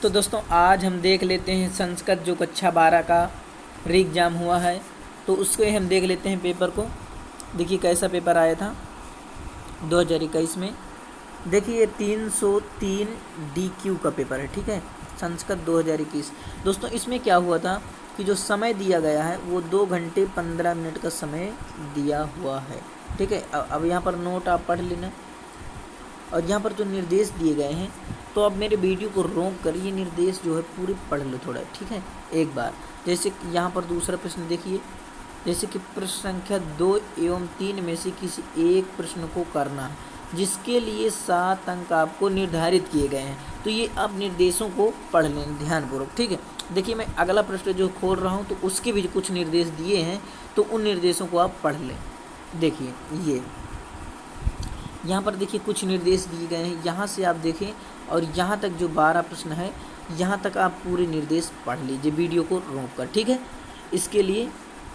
तो दोस्तों आज हम देख लेते हैं संस्कृत जो कक्षा 12 का री एग्ज़ाम हुआ है, तो उसको हम देख लेते हैं पेपर को। देखिए कैसा पेपर आया था 2021 में। देखिए ये 303 DQ का पेपर है, ठीक है, संस्कृत 2021। दोस्तों इसमें क्या हुआ था कि जो समय दिया गया है वो 2 घंटे 15 मिनट का समय दिया हुआ है, ठीक है। अब यहाँ पर नोट आप पढ़ लेना और यहाँ पर जो निर्देश दिए गए हैं, तो अब मेरे वीडियो को रोक कर ये निर्देश जो है पूरे पढ़ लो थोड़ा, ठीक है, एक बार। जैसे यहाँ पर दूसरा प्रश्न देखिए, जैसे कि प्रश्न संख्या 2 एवं 3 में से किसी एक प्रश्न को करना है जिसके लिए 7 अंक आपको निर्धारित किए गए हैं। तो ये अब निर्देशों को पढ़ लें ध्यानपूर्वक, ठीक है। देखिए मैं अगला प्रश्न जो खोल रहा हूँ तो उसके भी कुछ निर्देश दिए हैं, तो उन निर्देशों को आप पढ़ लें। देखिए ये यहाँ पर देखिए कुछ निर्देश दिए गए हैं, यहाँ से आप देखें और यहाँ तक जो 12 प्रश्न है यहाँ तक आप पूरे निर्देश पढ़ लीजिए वीडियो को रोक कर, ठीक है। इसके लिए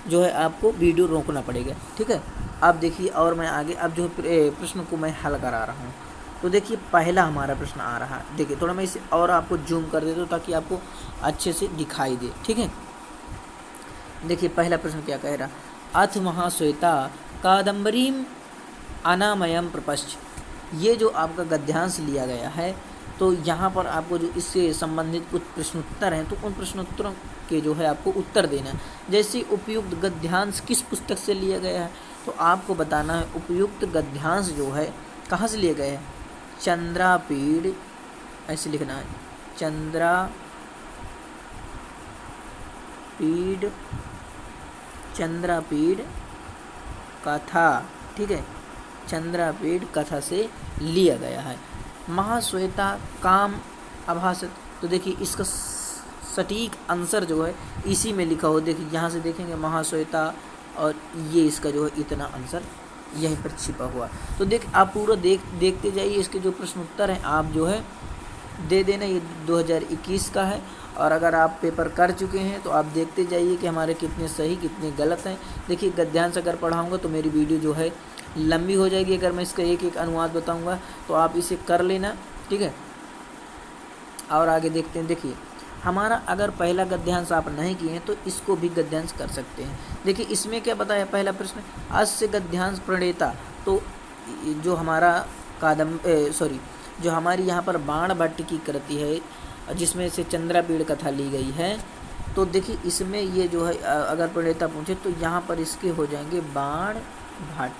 जो है आपको वीडियो रोकना पड़ेगा, ठीक है। अब देखिए और मैं आगे अब जो प्रश्न को मैं हल करा रहा हूँ। तो देखिए पहला हमारा प्रश्न आ रहा है, देखिए थोड़ा मैं इसे और आपको जूम कर देता हूँ ताकि आपको अच्छे से दिखाई दे, ठीक है। देखिए पहला प्रश्न क्या कह रहा, अथ महाश्वेता कादम्बरीम अनामयम प्रपश्च। ये जो आपका गद्यांश लिया गया है, तो यहाँ पर आपको जो इससे संबंधित कुछ प्रश्नोत्तर हैं, तो उन प्रश्नोत्तरों के जो है आपको उत्तर देना है। जैसे उपयुक्त गद्यांश किस पुस्तक से लिया गया है, तो आपको बताना है उपयुक्त गद्यांश जो है कहाँ से लिए गए हैं। चंद्रापीड़, ऐसे लिखना है, चंद्रापीड़ कथा, ठीक है, चंद्रापीड़ कथा से लिया गया है। महाश्वेता काम आभासत, तो देखिए इसका सटीक आंसर जो है इसी में लिखा हो। देखिए यहाँ से देखेंगे महाश्वेता और ये इसका जो है इतना आंसर यहीं पर छिपा हुआ। तो आप पूरा देखते जाइए, इसके जो प्रश्न उत्तर हैं आप जो है दे देना। ये 2021 का है और अगर आप पेपर कर चुके हैं तो आप देखते जाइए कि हमारे कितने सही कितने गलत हैं। देखिए गद्यांश अगर पढ़ाऊँगा तो मेरी वीडियो जो है लंबी हो जाएगी। अगर मैं इसका एक एक अनुवाद बताऊंगा तो आप इसे कर लेना, ठीक है। और आगे देखते हैं। देखिए हमारा अगर पहला गद्यांश आप नहीं किए हैं तो इसको भी गद्यांश कर सकते हैं। देखिए इसमें क्या बताया पहला प्रश्न, अस्य गद्यांश प्रणेता। तो जो हमारा जो हमारी यहाँ पर बाण भट्ट की कृति है जिसमें से चंद्रापीड़ कथा ली गई है, तो देखिए इसमें ये जो है अगर प्रणेता पूछे तो यहाँ पर इसके हो जाएंगे बाण भट्ट,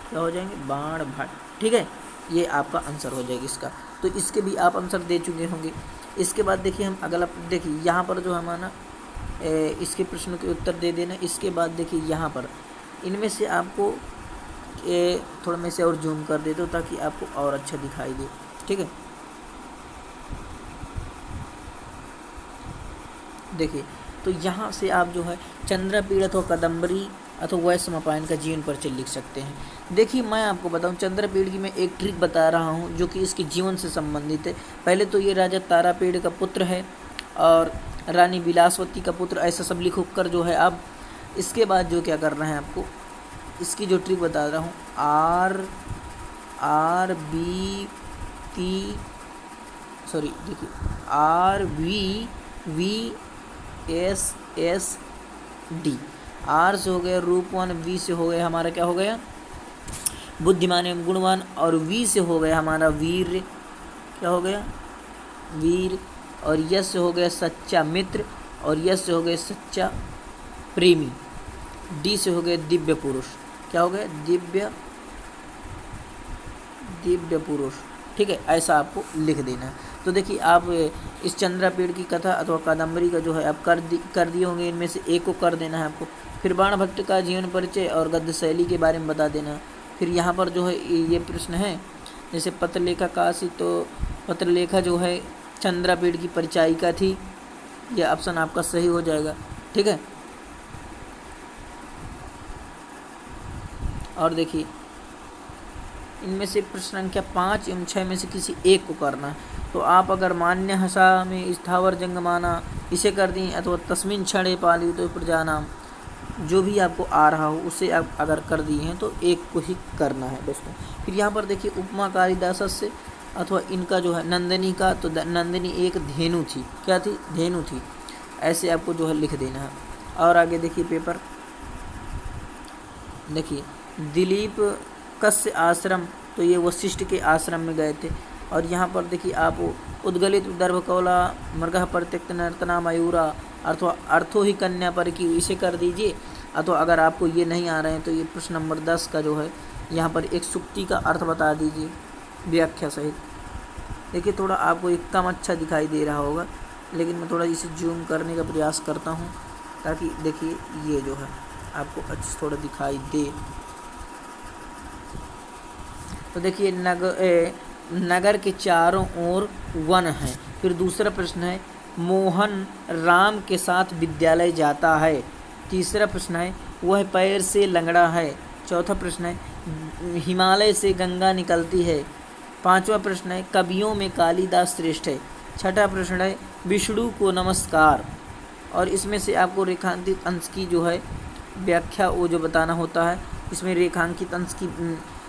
क्या हो जाएंगे, बाण भट्ट, ठीक है। ये आपका आंसर हो जाएगा इसका। तो इसके भी आप आंसर दे चुके होंगे। इसके बाद देखिए हम अगला, देखिए यहाँ पर जो हमारा इसके प्रश्न के उत्तर दे देना। इसके बाद देखिए यहाँ पर इनमें से आपको थोड़ा मैं इसे और जूम कर देता हूँ ताकि आपको और अच्छा दिखाई दे, ठीक है। देखिए तो यहाँ से आप जो है चंद्रापीड़ अथवा कादम्बरी अथवा वैशंपायन का जीवन परिचय लिख सकते हैं। देखिए मैं आपको बताऊं चंद्रापीड़ की मैं एक ट्रिक बता रहा हूं जो कि इसके जीवन से संबंधित है। पहले तो ये राजा तारापीड़ का पुत्र है और रानी विलासवती का पुत्र, ऐसा सब लिख कर जो है आप इसके बाद जो क्या करना है आपको इसकी जो ट्रिक बता रहा हूँ RVSSD। आर से हो गया रूपवान, वी से हो गया हमारा क्या हो गया बुद्धिमान एवं गुणवान, और वी से हो गया हमारा वीर, क्या हो गया वीर, और यश से हो गया सच्चा मित्र, और यश से हो गया सच्चा प्रेमी, डी से हो गया दिव्य पुरुष, क्या हो गया दिव्य पुरुष, ठीक है। ऐसा आपको लिख देना है। तो देखिए आप इस चंद्रापीड़ की कथा अथवा कादम्बरी का जो है आप कर दिए होंगे, इनमें से एक को कर देना है आपको। फिर बाण भट्ट का जीवन परिचय और गद्य शैली के बारे में बता देना। फिर यहाँ पर जो है ये प्रश्न है जैसे पत्रलेखा काशी, तो पत्रलेखा जो है चंद्रापीड़ की परिचायिका थी, यह ऑप्शन आपका सही हो जाएगा, ठीक है। और देखिए इनमें से प्रश्न संख्या 5 एवं 6 में से किसी एक को करना है। तो आप अगर मान्य हसा में स्थावर जंगमाना इसे कर दी अथवा तस्मिन क्षणे पाली तो प्रजानाम, जो भी आपको आ रहा हो उसे आप अगर कर दिए हैं तो एक को ही करना है दोस्तों। फिर यहाँ पर देखिए उपमा कालिदास से अथवा इनका जो है नंदिनी का, तो नंदिनी एक धेनु थी। क्या थी? धेनु थी। ऐसे आपको जो है लिख देना है। और आगे देखिए पेपर, देखिए दिलीप कस्य आश्रम, तो ये वशिष्ठ के आश्रम में गए थे। और यहाँ पर देखिए आप उद्गलित दर्भकौला मृगः प्रत्यक्त नर्तना मयूरा अर्थो अर्थो ही कन्या पर की, इसे कर दीजिए। अथवा अगर आपको ये नहीं आ रहे हैं तो ये प्रश्न नंबर 10 का जो है यहाँ पर एक सुक्ति का अर्थ बता दीजिए व्याख्या सहित। देखिए थोड़ा आपको एक कम अच्छा दिखाई दे रहा होगा, लेकिन मैं थोड़ा इसे जूम करने का प्रयास करता हूँ ताकि देखिए ये जो है आपको अच्छी थोड़ा दिखाई दे। तो देखिए नगर के चारों ओर वन है। फिर दूसरा प्रश्न है मोहन राम के साथ विद्यालय जाता है। तीसरा प्रश्न है वह पैर से लंगड़ा है। चौथा प्रश्न है हिमालय से गंगा निकलती है। पांचवा प्रश्न है कवियों में कालिदास श्रेष्ठ है। छठा प्रश्न है विष्णु को नमस्कार। और इसमें से आपको रेखांकित अंश की जो है व्याख्या वो जो बताना होता है। इसमें रेखांकित अंश की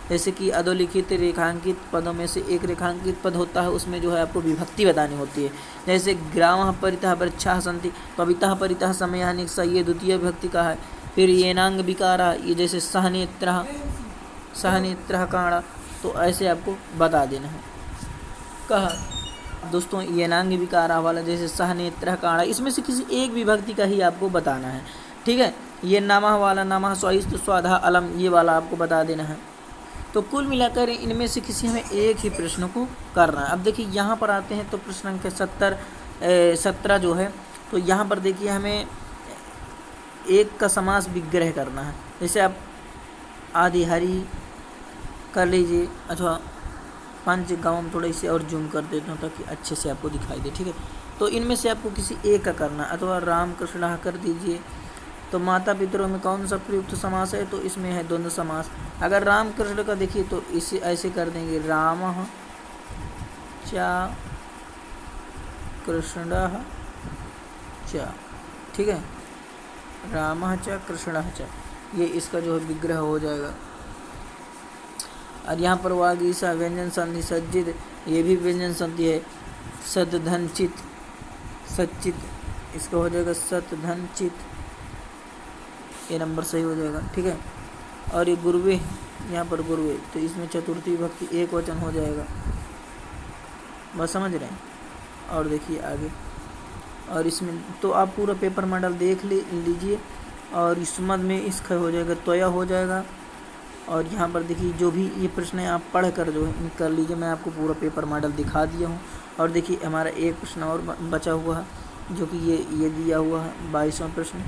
जैसे कि अधोलिखित रेखांकित पदों में से एक रेखांकित पद होता है, उसमें जो है आपको विभक्ति बतानी होती है। जैसे ग्रामः परितः वृक्षाः सन्ति, कवितः परितः समयानि स, ये द्वितीय विभक्ति का है। फिर येनांग विकारा, ये जैसे सहनेत्रः काणा, तो ऐसे आपको बता देना है। कहा दोस्तों येनांग विकारा वाला जैसे सहनेत्रः काणा, इसमें से किसी एक विभक्ति का ही आपको बताना है। ठीक है, ये नमः वाला नमः स्वाइस्त स्वाधा अलम, ये वाला आपको बता देना है। तो कुल मिलाकर इनमें से किसी हमें एक ही प्रश्न को करना है। अब देखिए यहाँ पर आते हैं तो प्रश्न अंक 17 जो है, तो यहाँ पर देखिए हमें एक का समास विग्रह करना है। जैसे आप आधिहरी कर लीजिए अथवा पंचगांव में थोड़ा इसे और जूम कर देता हूँ ताकि अच्छे से आपको दिखाई दे। ठीक है, तो इनमें से आपको किसी एक का करना है। अथवा राम कृष्ण कर दीजिए। तो माता पितरों में कौन सा प्रयुक्त समास है? तो इसमें है द्वंद्व समास। अगर राम कृष्ण का देखिए तो इसे ऐसे कर देंगे रामः च कृष्णः च। ठीक है, रामः च कृष्णः च, ये इसका जो है विग्रह हो जाएगा। और यहाँ पर वागीसा व्यंजन संधि सज्जित, ये भी व्यंजन संधि है। सतधनचित सच्चित, इसका हो जाएगा सतधनचित, ये नंबर सही हो जाएगा। ठीक है, और ये गुरुवे, यहाँ पर गुरुवे, तो इसमें चतुर्थी विभक्ति एक वचन हो जाएगा। बस समझ रहे हैं। और देखिए आगे, और इसमें तो आप पूरा पेपर मॉडल देख लीजिए। और इस मद में इसका हो जाएगा त्वया हो जाएगा। और यहाँ पर देखिए जो भी ये प्रश्न है आप पढ़ कर जो है कर लीजिए। मैं आपको पूरा पेपर मॉडल दिखा दिया हूँ। और देखिए हमारा एक प्रश्न और बचा हुआ है जो कि ये दिया हुआ है 22वां प्रश्न।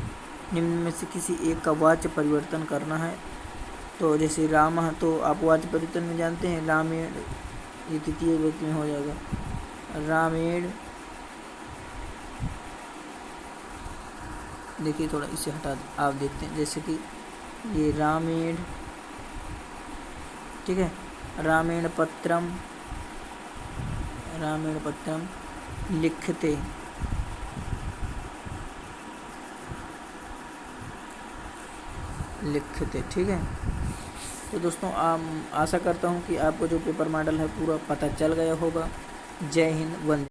निम्न में से किसी एक का वाच्य परिवर्तन करना है। तो जैसे राम है तो आप वाच्य परिवर्तन में जानते हैं रामेण, ये तृतीय विभक्ति में हो जाएगा रामेण। देखिए थोड़ा इसे हटा आप देखते हैं, जैसे कि ये रामेण। ठीक है, रामेण पत्रम लिखते। ठीक है, तो दोस्तों आशा करता हूँ कि आपको जो पेपर मॉडल है पूरा पता चल गया होगा। जय हिंद, वंदे।